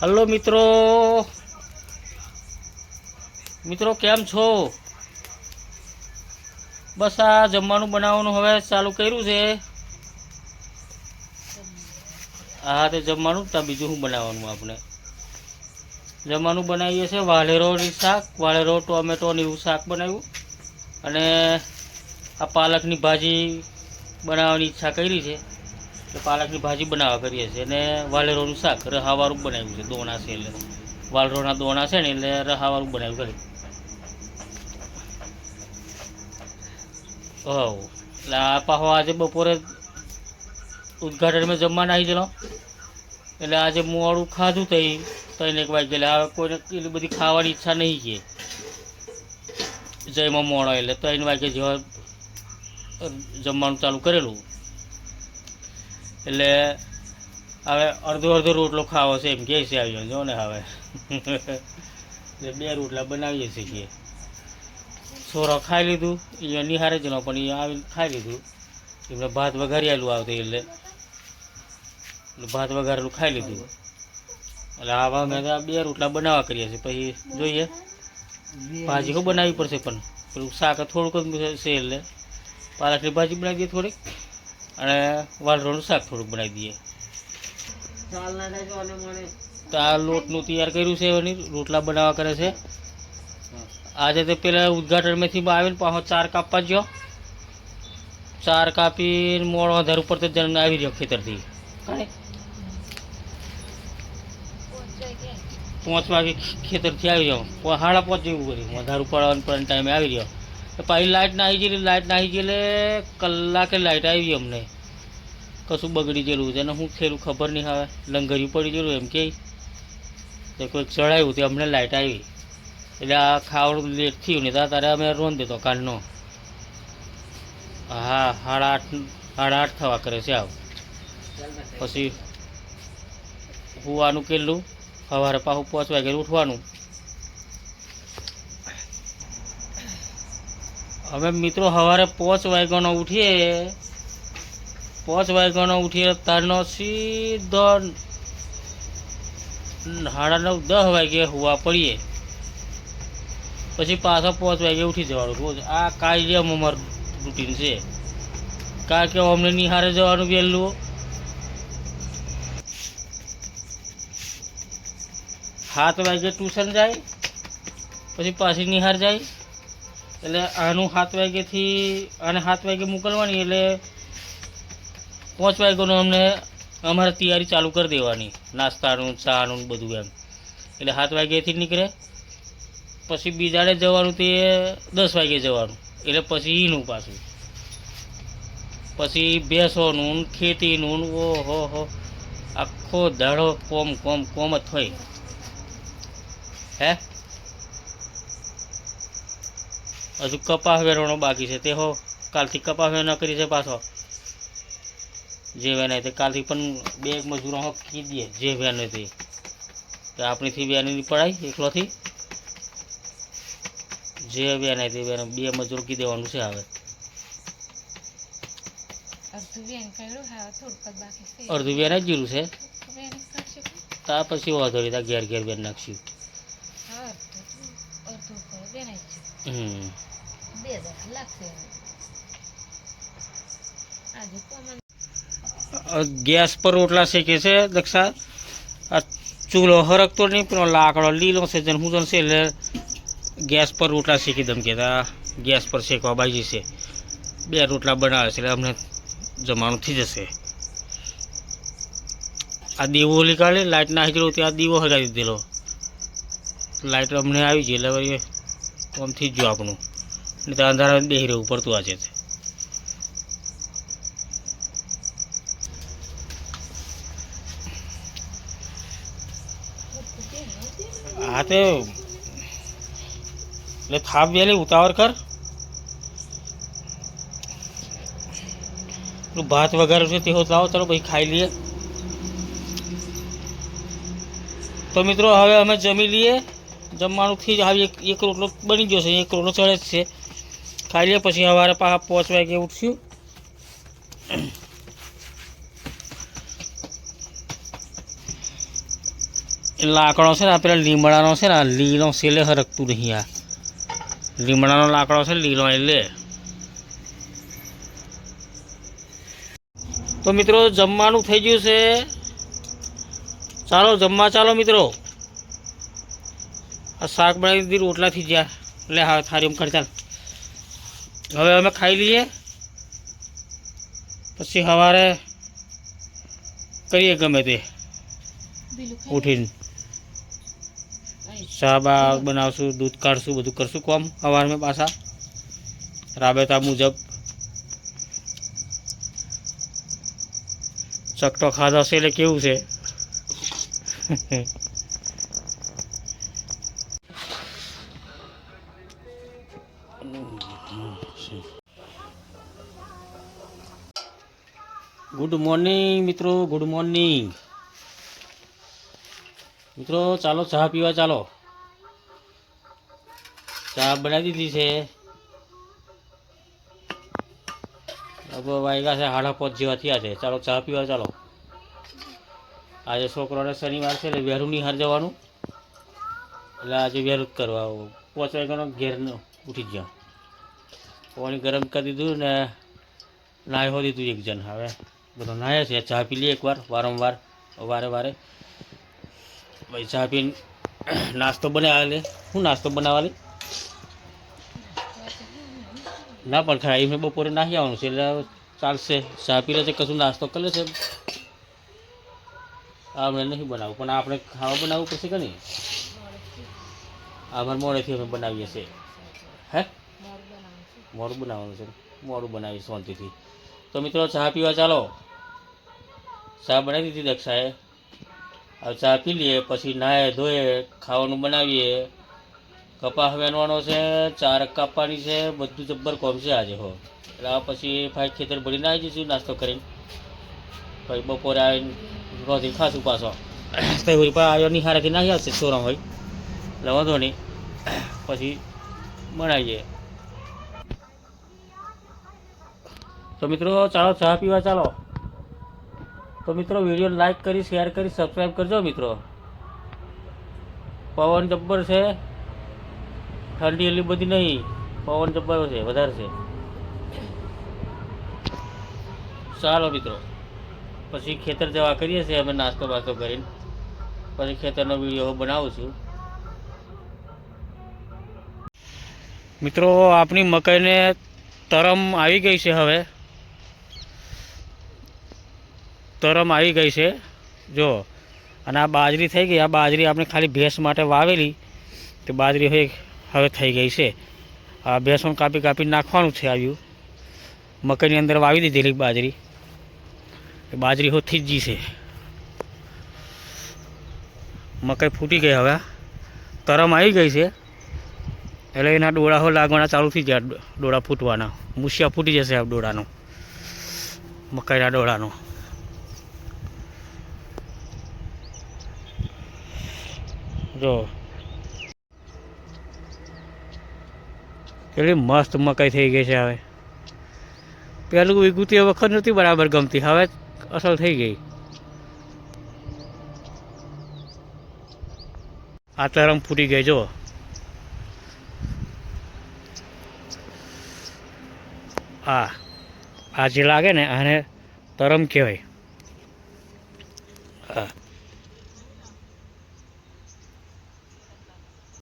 Hello મિત્રો, મિત્રો કેમ છો? બસ આ જમવાનું બનાવવાનું હવે ચાલુ કર્યું છે. હા તે જમવાનું તો બીજું શું બનાવવાનું? આપણે જમવાનું બનાવીએ છીએ વાલેરોની શાક, વાલેરો ટોમેટોની એવું શાક બનાવ્યું અને આ પાલકની ભાજી બનાવવાની ઈચ્છા કરી છે. તો પાલકની ભાજી બનાવવા કરીએ છીએ અને વાલેરોનું શાક રહાવાળું બનાવ્યું છે. દોણા છે એટલે વાલરોના દોણા છે ને એટલે રહાવાળું બનાવ્યું કરી. હવ એટલે આ પાહો આજે બપોરે ઉદઘાટનમાં જમવાના આવી ગયેલો એટલે આજે મોડું ખાધું તઈ 3-1 વાગે. એટલે હવે કોઈને એટલી બધી ખાવાની ઈચ્છા નહીં છે જયમાં મોડો એટલે 3 વાગે જેવા જમવાનું ચાલુ કરેલું. એટલે હવે અડધો રોટલો ખાવો છે એમ કહે છે. આવ્યો જો ને હવે એટલે 2 રોટલા બનાવીએ છીએ. છોરો ખાઈ લીધું, અહીંયા નિહારે જ ન પણ અહીંયા આવીને ખાઈ લીધું. એમને ભાત વઘારેલું આવતું એટલે ભાત વઘારેલું ખાઈ લીધું. એટલે આવા અમે 2 રોટલા બનાવવા કરીએ છીએ. પછી જોઈએ ભાજી તો બનાવવી પડશે પણ પેલું શાક થોડુંક જ છે એટલે પાલકની ભાજી બનાવી દઈએ થોડીક અને વાલરોનું શાક થોડુંક બનાવી દઈએ. તો આ લોટનું તૈયાર કર્યું છે. એની રોટલા બનાવવા કરે છે. આજે તો પેલા ઉદઘાટનમાંથી આવીને પાછો 4 કાપવા ગયો. 4 કાપીને મોડો આધાર ઉપર તો જણ આવી રહ્યો ખેતરથી. 5 વાગે ખેતરથી આવી જાઓ, 5:30 જેવું કર્યું આધાર ઉપર ટાઈમે આવી રહ્યો. પાછી લાઇટ ના આવી ગઈ એટલે કલાકે લાઇટ આવી ગઈ. અમને કશું બગડી ગયેલું છે અને શું થયેલું ખબર નહીં. હવે લંગર્યું પડી ગયેલું એમ કે કોઈક ચડાવ્યું તે અમને લાઇટ આવી એટલે આ ખાવાનું લેટ થયું ને તારે અમે રોન દેતો કાલનો. હા 8:30 થવા કરે છે. આવ પછી હુવાનું કેટલું સવારે પાછું 5 વાગે ઉઠવાનું. અમે મિત્રો સવારે 5 વાગ્યાનો ઉઠીએ. 5 વાગ્યાનો ઉઠીએ તારનો સીધો 9:30-10 વાગે હુવા પડીએ. પછી પાછા 5 વાગે ઉઠી જવાનું રોજ. આ કાયમ અમારું રૂટીન છે. કારણ કે અમને નિહારે જવાનું વહેલું. 7 વાગે ટ્યુશન જાય, પછી પાછી નિહાર જાય. એટલે આનું 7 વાગ્યાથી આને 7 વાગે મોકલવાની એટલે 5 વાગ્યાનું અમને અમારે તૈયારી ચાલુ કરી દેવાની, નાસ્તાનું ચાનું બધું એમ. એટલે 7 વાગ્યાથી નીકળે. પછી બીજાને જવાનું તે 10 વાગે જવાનું. એટલે પછી એનું પાછું પછી ભેંસોનું ખેતીનું ઓહો આખો દાડો કોમ જ હોય. હે હજુ કપાસ વેરવાનો બાકી છે. તે હો કાલથી કપાસ વેરણા કરી છે. પાછો જે વેનાય તે કાલથી પણ 2 મજૂરો હો કી દઈએ. જે વેન તે આપણીથી વેની પડાય એકલોથી. જે વેનાય તે વેન 2 મજૂરો કી દેવાનું છે. હવે અડધું વેનાઈ જ ગયું છે. તા પછી વાંધો નહીં, ઘેર વેન નાખશું. ગેસ પર રોટલા શેકે છે દક્ષા. આ ચૂલો હરકતો નહીં પણ લાકડો લીલો છે જેને હું છે એટલે ગેસ પર રોટલા શેકી દમ કહેતા ગેસ પર શેકવા બાજી છે. 2 રોટલા બનાવે છે એટલે અમને જમવાનું થઈ જશે. આ દીવો ઓલી કાઢે લાઇટ ના આવી ગયેલો ત્યાં દીવો હગાવી દીધેલો. લાઇટ અમને આવી ગઈ એટલે હવે આમ થઈ ગયું આપણું. નહીં તો અંધારા બેસી રહેવું પડતું આજે. હા તે એટલે થાપ વહેલી ઉતાવળ કર. ભાત વઘાર છે તે લાવો, ચાલો ભાઈ ખાઈ લઈએ. તો મિત્રો હવે અમે જમી લઈએ. જમવાનુંથી જ આવી એક રોટલો બની ગયો છે. 1 રોટલો ચડે જ છે. ખાઈ લઈએ પછી સવારે પાછા 5 વાગે ઉઠશું. એ લાકડો છે ને આ પેલા લીમડાનો છે ને, આ લીલો સેલે હરકતું નહીં. આ લીમડાનો લાકડો છે લીલો, એટલે. તો મિત્રો જમવાનું થઈ ગયું છે. ચાલો જમવા ચાલો મિત્રો. આ શાક બનાવી દીધી, રોટલાથી જ્યાં એટલે હા થાળી એમ ચાલ. હવે અમે ખાઈ લઈએ, પછી સવારે કરીએ ગમે તે ઉઠીને. ચા બા બનાવશું, દૂધ કાઢશું, બધું કરશું કોમ સવારમાં પાછા રાબેતા મુજબ. ચકટો ખાધો છે એટલે કેવું છે. ગુડ મોર્નિંગ મિત્રો, ગુડ મોર્નિંગ મિત્રો. ચાલો ચા પીવા ચાલો. ચા બનાવી દીધી છે. વાગ્યા છે 5:30 જેવા થયા છે. ચાલો ચા પીવા ચાલો. આજે છોકરાને શનિવાર છે એટલે વહેલું નિહાર જવાનું, એટલે આજે વહેલું જ કરવા. 5 વાગ્યાનો ઘેર ઉઠી ગયા. પાણી ગરમ કરી દીધું ને નાહી હો દીધું એક જણ. હવે બધો નાહ્યા છે. ચા પી લઈએ એકવાર, વારંવાર વારે ભાઈ. ચા પીને નાસ્તો બનાવે લે. શું નાસ્તો બનાવવા લે? ના પણ ખાય એમને બપોરે નાહી આવવાનું છે એટલે ચાલશે. ચા પી લે છે, કશું નાસ્તો કરી લે છે. આપણે નહીં બનાવવું, પણ આપણે ખાવા બનાવવું પડશે કે નહીં? અમારે મોડેથી અમે બનાવીએ છીએ. હે મોડું બનાવવાનું છે, મોડું બનાવીએ શાંતિથી. તો મિત્રો ચા પીવા ચાલો. ચા બનાવી દીધી દક્ષાએ. હવે ચા પી લઈએ, પછી નાહે ધોઈએ, ખાવાનું બનાવીએ. કપાસ વેણવાનો છે, ચાર કાપવાની છે, બધું જબ્બર કોમ છે આજે. હો એટલે આ પછી ફાઈ ખેતર ભરીને આવી જઈશું નાસ્તો કરીને. પછી બપોરે આવીને રોધી ખાશું પાછો. તઈ પણ આવ્યો નિહારેથી નાહી આવશે સોરામ હોય એટલે વાંધો નહીં, પછી બનાવીએ. તો મિત્રો ચાલો ચા પીવા ચાલો. તો મિત્રો વિડીયો લાઈક કરી, શેર કરી, સબસ્ક્રાઈબ કરજો મિત્રો. પવન જબ્બર છે, ઠંડી એટલી બધી નહીં, પવન જબ્બર છે, વધારે છે. ચાલો મિત્રો પછી ખેતર જવા કરીએ છીએ અમે નાસ્તો બાસ્તો કરીને. પછી ખેતરનો વિડીયો બનાવું છું મિત્રો. આપણી મકાઈને તરમ આવી ગઈ છે. હવે તરમ આવી ગઈ છે જો. અને આ બાજરી થઈ ગઈ. આ બાજરી આપણે ખાલી ભેંસ માટે વાવેલી તે બાજરી હવે થઈ ગઈ છે. આ ભેંસોને કાપી કાપી નાખવાનું છે. આવ્યું મકાઈની અંદર વાવી દીધેલી બાજરી. એ બાજરી થઈ જ ગઈ છે. મકાઈ ફૂટી ગઈ. હવે તરમ આવી ગઈ છે એટલે એના ડોળા લાગવાના ચાલુ થઈ ગયા. ડોળા ફૂટવાના, મૂસિયા ફૂટી જશે આ ડોળાનો, મકાઈના ડોળાનો. જો કેટલી મસ્ત મકાઈ થઈ ગઈ છે. હવે પહેલું વીઘું તે વખત નહોતી બરાબર ગમતી, હવે અસલ થઈ ગઈ. આ તરમ ફૂટી ગઈ જો. આ જે લાગે ને આને તરમ કહેવાય.